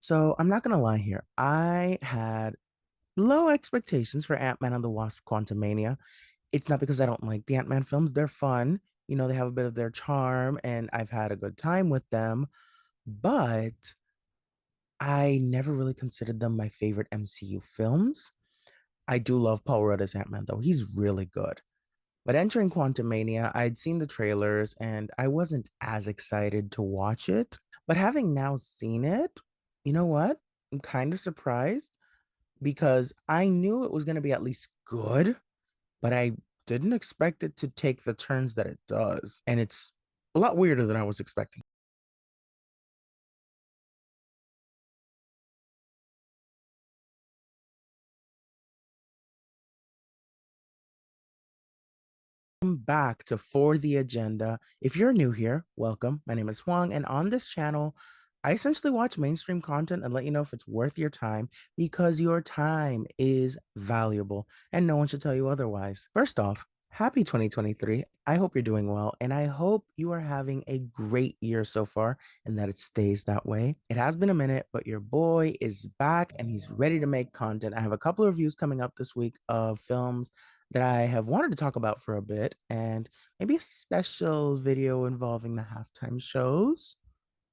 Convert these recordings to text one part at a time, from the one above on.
So I'm not gonna lie here. I had low expectations for Ant-Man and the Wasp Quantumania. It's not because I don't like the Ant-Man films. They're fun. They have a bit of their charm, and I've had a good time with them, but I never really considered them my favorite MCU films. I do love Paul Rudd as Ant-Man, though. He's really good. But entering Quantumania, I'd seen the trailers and I wasn't as excited to watch it. But having now seen it, you know what? I'm kind of surprised because I knew it was going to be at least good, but I didn't expect it to take the turns that it does. And it's a lot weirder than I was expecting. Welcome back to For the Agenda. If you're new here, welcome. My name is Huang, and on this channel, I essentially watch mainstream content and let you know if it's worth your time because your time is valuable and no one should tell you otherwise. First off, happy 2023. I hope you're doing well, and I hope you are having a great year so far and that it stays that way. It has been a minute, but your boy is back and he's ready to make content. I have a couple of reviews coming up this week of films that I have wanted to talk about for a bit, and maybe a special video involving the halftime shows.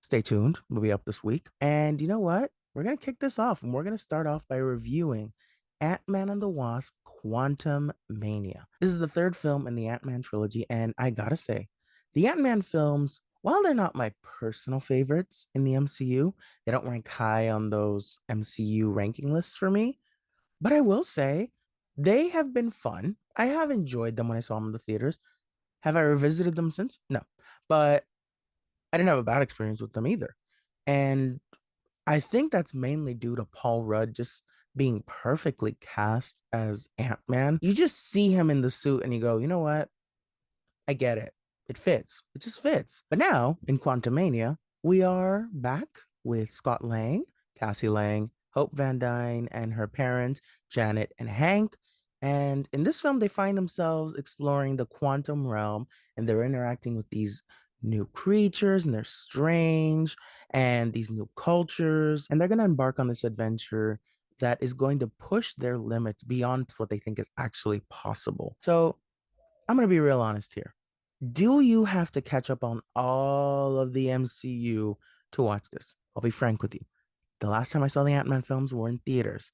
Stay tuned, we'll be up this week. And you know what? We're going to kick this off, and we're going to start off by reviewing Ant-Man and the Wasp Quantum Mania. This is the third film in the Ant-Man trilogy, and I gotta say, the Ant-Man films, while they're not my personal favorites in the MCU, they don't rank high on those MCU ranking lists for me. But I will say they have been fun. I have enjoyed them when I saw them in the theaters. Have I revisited them since? No. But I didn't have a bad experience with them either. And I think that's mainly due to Paul Rudd just being perfectly cast as Ant-Man. You just see him in the suit and you go, you know what? I get it. It fits. It just fits. But now in Quantumania, we are back with Scott Lang, Cassie Lang, Hope Van Dyne, and her parents, Janet and Hank. And in this film, they find themselves exploring the quantum realm and they're interacting with these new creatures and they're strange and these new cultures. And they're going to embark on this adventure that is going to push their limits beyond what they think is actually possible. So I'm going to be real honest here. Do you have to catch up on all of the MCU to watch this? I'll be frank with you. The last time I saw the Ant-Man films were in theaters.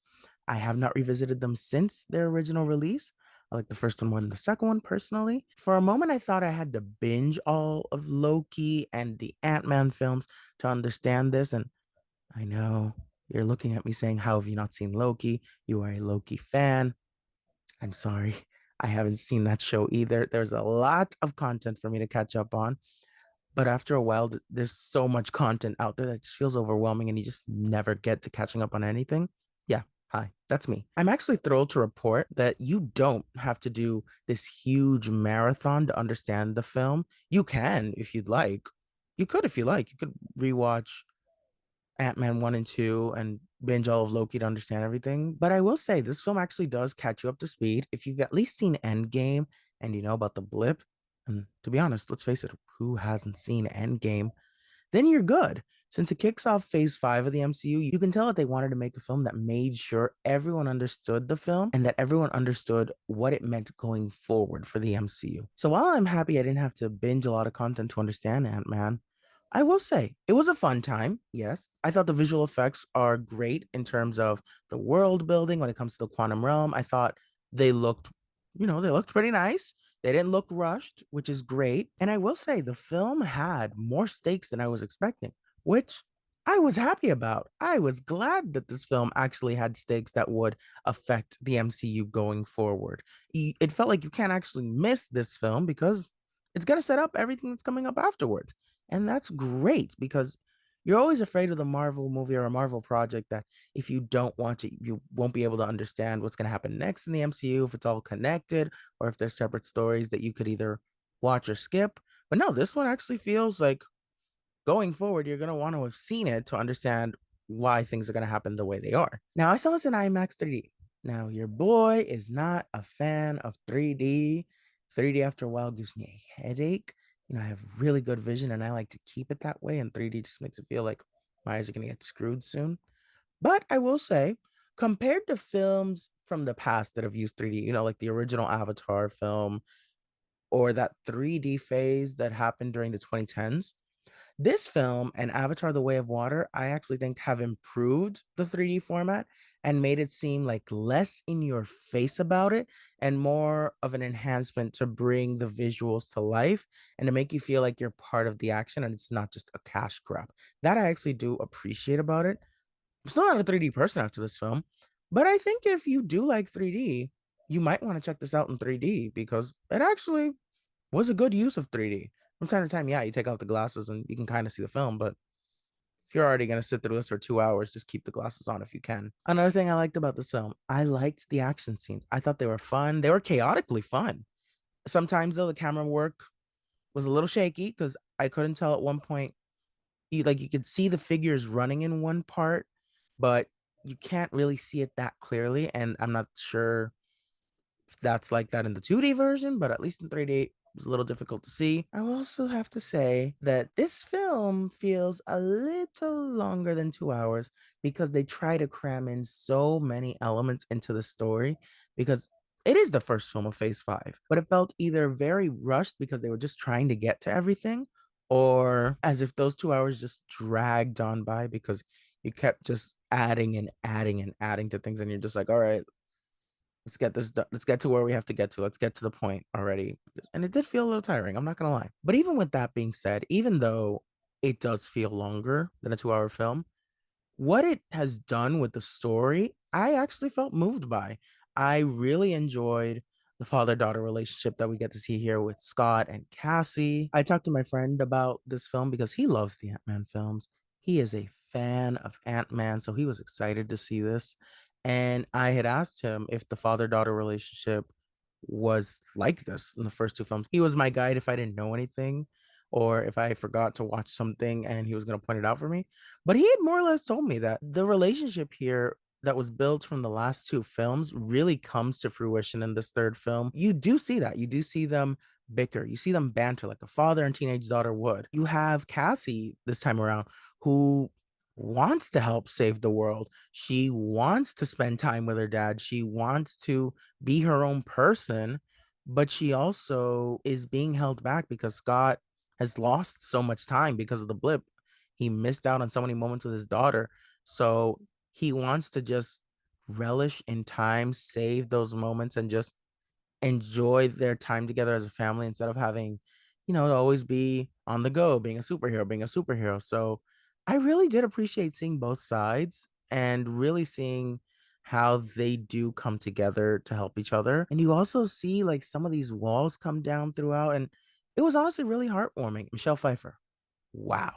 I have not revisited them since their original release. I like the first one more than the second one personally. For a moment, I thought I had to binge all of Loki and the Ant-Man films to understand this. And I know you're looking at me saying, how have you not seen Loki? You are a Loki fan. I'm sorry. I haven't seen that show either. There's a lot of content for me to catch up on, but after a while, there's so much content out there that just feels overwhelming and you just never get to catching up on anything. Yeah, hi, that's me. I'm actually thrilled to report that you don't have to do this huge marathon to understand the film. You can if you'd like. You could if you like. You could rewatch Ant-Man 1 and 2 and binge all of Loki to understand everything. But I will say this film actually does catch you up to speed. If you've at least seen Endgame and you know about the blip, and to be honest, let's face it, who hasn't seen Endgame? Then you're good. Since it kicks off phase 5 of the MCU, you can tell that they wanted to make a film that made sure everyone understood the film and that everyone understood what it meant going forward for the MCU. So while I'm happy I didn't have to binge a lot of content to understand Ant-Man, I will say it was a fun time. Yes, I thought the visual effects are great in terms of the world building when it comes to the quantum realm. I thought they looked, they looked pretty nice. They didn't look rushed, which is great. And I will say the film had more stakes than I was expecting, which I was happy about. I was glad that this film actually had stakes that would affect the MCU going forward. It felt like you can't actually miss this film because it's going to set up everything that's coming up afterwards. And that's great because you're always afraid of the Marvel movie or a Marvel project that if you don't watch it, you won't be able to understand what's going to happen next in the MCU, if it's all connected, or if there's separate stories that you could either watch or skip. But no, this one actually feels like going forward, you're going to want to have seen it to understand why things are going to happen the way they are. Now, I saw this in IMAX 3D. Now, your boy is not a fan of 3D. 3D after a while gives me a headache. I have really good vision and I like to keep it that way. And 3D just makes it feel like, My eyes are gonna get screwed soon. But I will say, compared to films from the past that have used 3D, like the original Avatar film or that 3D phase that happened during the 2010s, this film and Avatar: The Way of Water, I actually think have improved the 3D format and made it seem like less in your face about it and more of an enhancement to bring the visuals to life and to make you feel like you're part of the action and it's not just a cash grab. That I actually do appreciate about it. I'm still not a 3D person after this film, but I think if you do like 3D, you might want to check this out in 3D because it actually was a good use of 3D. From time to time, yeah, you take out the glasses and you can kind of see the film, but if you're already going to sit through this for 2 hours, just keep the glasses on if you can. Another thing I liked about this film, I liked the action scenes. I thought they were fun. They were chaotically fun. Sometimes, though, the camera work was a little shaky because I couldn't tell at one point. You could see the figures running in one part, but you can't really see it that clearly. And I'm not sure that's like that in the 2D version, but at least in 3D, it was a little difficult to see. I will also have to say that this film feels a little longer than 2 hours because they try to cram in so many elements into the story because it is the first film of Phase 5, but it felt either very rushed because they were just trying to get to everything, or as if those 2 hours just dragged on by because you kept just adding and adding and adding to things, and you're just like, all right, let's get this done. Let's get to where we have to get to. Let's get to the point already. And it did feel a little tiring. I'm not gonna lie. But even with that being said, even though it does feel longer than a 2 hour film, what it has done with the story, I actually felt moved by. I really enjoyed the father-daughter relationship that we get to see here with Scott and Cassie. I talked to my friend about this film because he loves the Ant-Man films. He is a fan of Ant-Man, so he was excited to see this. And I had asked him if the father-daughter relationship was like this in the first two films. He was my guide if I didn't know anything or if I forgot to watch something and he was going to point it out for me. But he had more or less told me that the relationship here that was built from the last two films really comes to fruition in this third film. You do see that. You do see them bicker. You see them banter like a father and teenage daughter would. You have Cassie this time around who wants to help save the world. She wants to spend time with her dad. She wants to be her own person, but she also is being held back because Scott has lost so much time because of the blip. He missed out on so many moments with his daughter. So he wants to just relish in time, save those moments, and just enjoy their time together as a family instead of having, to always be on the go, being a superhero. So I really did appreciate seeing both sides and really seeing how they do come together to help each other. And you also see like some of these walls come down throughout. And it was honestly really heartwarming. Michelle Pfeiffer. Wow.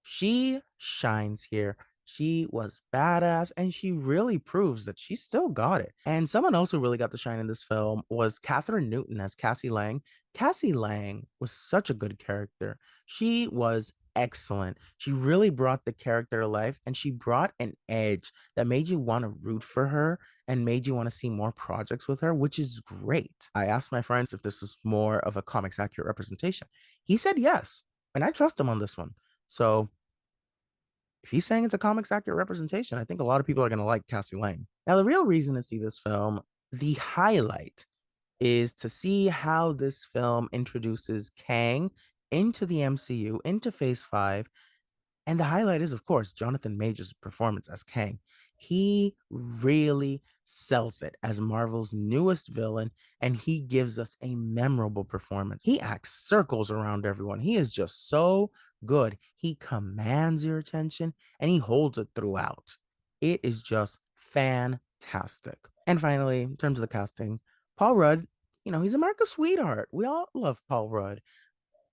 She shines here. She was badass and she really proves that she still got it. And someone else who really got to shine in this film was Catherine Newton as Cassie Lang. Cassie Lang was such a good character. She was excellent. She really brought the character to life and she brought an edge that made you want to root for her and made you want to see more projects with her, which is great. I asked my friends if this is more of a comics accurate representation. He said yes, and I trust him on this one. So if he's saying it's a comics accurate representation, I think a lot of people are going to like Cassie Lang. Now, the real reason to see this film, the highlight, is to see how this film introduces Kang into the MCU, into Phase 5, and the highlight is, of course, Jonathan Majors' performance as Kang. He really sells it as Marvel's newest villain, and he gives us a memorable performance. He acts circles around everyone. He is just so good. He commands your attention and he holds it throughout. It is just fantastic. And finally, in terms of the casting, Paul Rudd, he's America's sweetheart. We all love Paul Rudd.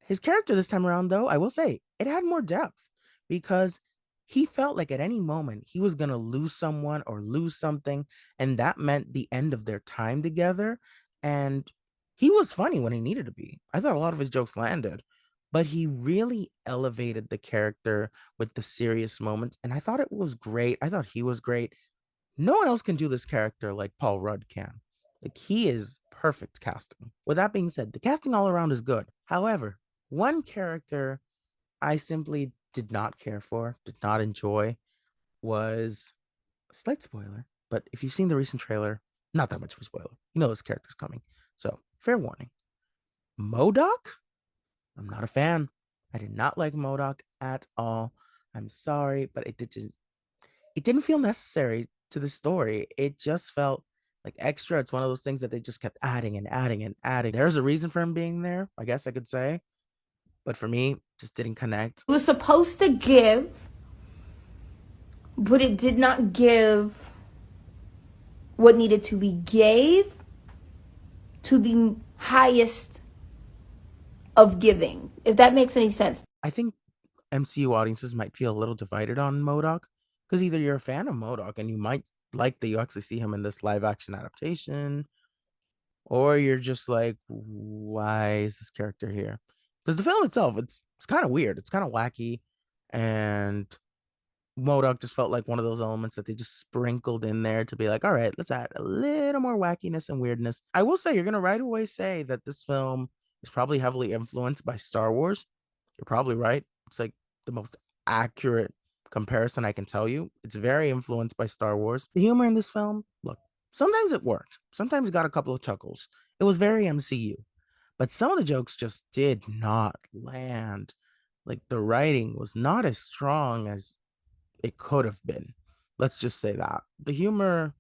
His character this time around, though, I will say, it had more depth because he felt like at any moment he was going to lose someone or lose something. And that meant the end of their time together. And he was funny when he needed to be. I thought a lot of his jokes landed, but he really elevated the character with the serious moments. And I thought it was great. I thought he was great. No one else can do this character like Paul Rudd can. Like, he is perfect casting. With that being said, the casting all around is good. However, one character I simply did not care for, did not enjoy was a slight spoiler, but if you've seen the recent trailer, not that much of a spoiler. You know this character's coming. So, fair warning. MODOK? I'm not a fan. I did not like MODOK at all. I'm sorry, but it didn't feel necessary to the story. It just felt like extra. It's one of those things that they just kept adding and adding and adding. There's a reason for him being there, I guess I could say. But for me, just didn't connect. It was supposed to give, but it did not give what needed to be gave to the highest of giving, if that makes any sense. I think MCU audiences might feel a little divided on MODOK because either you're a fan of MODOK and you might like that you actually see him in this live action adaptation, or you're just like, why is this character here? Because the film itself, it's kind of weird, it's kind of wacky, and MODOK just felt like one of those elements that they just sprinkled in there to be like, all right, let's add a little more wackiness and weirdness. I will say, you're gonna right away say that this film is probably heavily influenced by Star Wars. You're probably right. It's like the most accurate comparison I can tell you. It's very influenced by Star Wars. The humor in this film, look, sometimes it worked. Sometimes it got a couple of chuckles. It was very MCU. But some of the jokes just did not land. Like the writing was not as strong as it could have been. Let's just say that. The humor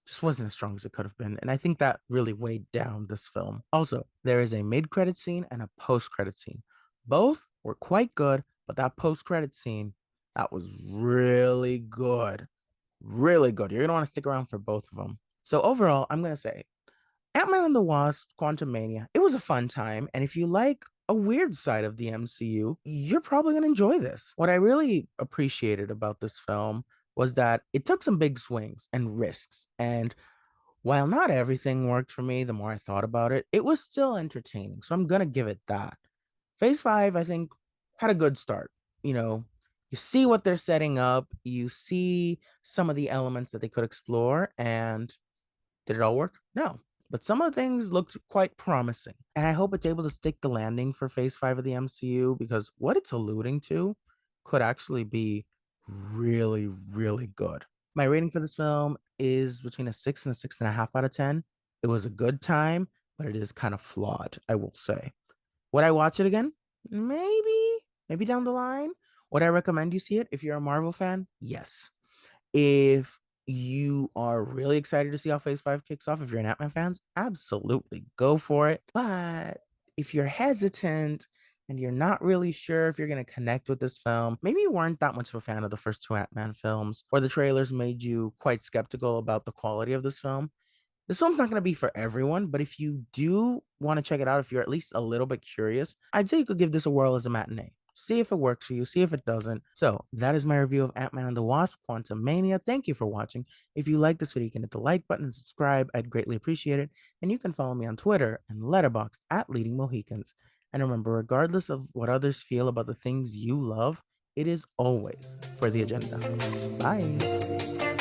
just wasn't as strong as it could have been. And I think that really weighed down this film. Also, there is a mid-credit scene and a post-credit scene. Both were quite good, but that post-credit scene, that was really good. Really good. You're gonna want to stick around for both of them. So overall, I'm gonna say Ant-Man and the Wasp, Quantumania. It was a fun time, and if you like a weird side of the MCU, you're probably going to enjoy this. What I really appreciated about this film was that it took some big swings and risks, and while not everything worked for me, the more I thought about it, it was still entertaining. So I'm going to give it that. Phase 5, I think, had a good start. You know, you see what they're setting up, you see some of the elements that they could explore, and did it all work? No. But some of the things looked quite promising. And I hope it's able to stick the landing for phase 5 of the MCU because what it's alluding to could actually be really, really good. My rating for this film is between a 6 and a 6.5 out of 10. It was a good time, but it is kind of flawed, I will say. Would I watch it again? Maybe down the line. Would I recommend you see it if you're a Marvel fan? Yes. If you are really excited to see how Phase 5 kicks off, if you're an Ant-Man fans, absolutely go for it. But if you're hesitant and you're not really sure if you're going to connect with this film, maybe you weren't that much of a fan of the first two Ant-Man films, or the trailers made you quite skeptical about the quality of this film, this film's not going to be for everyone, but if you do want to check it out, if you're at least a little bit curious, I'd say you could give this a whirl as a matinee. See if it works for you, see if it doesn't. So that is my review of Ant-Man and the Wasp, Quantumania. Thank you for watching. If you like this video, you can hit the like button and subscribe. I'd greatly appreciate it. And you can follow me on Twitter and Letterboxd at Leading Mohicans. And remember, regardless of what others feel about the things you love, it is always for the agenda. Bye.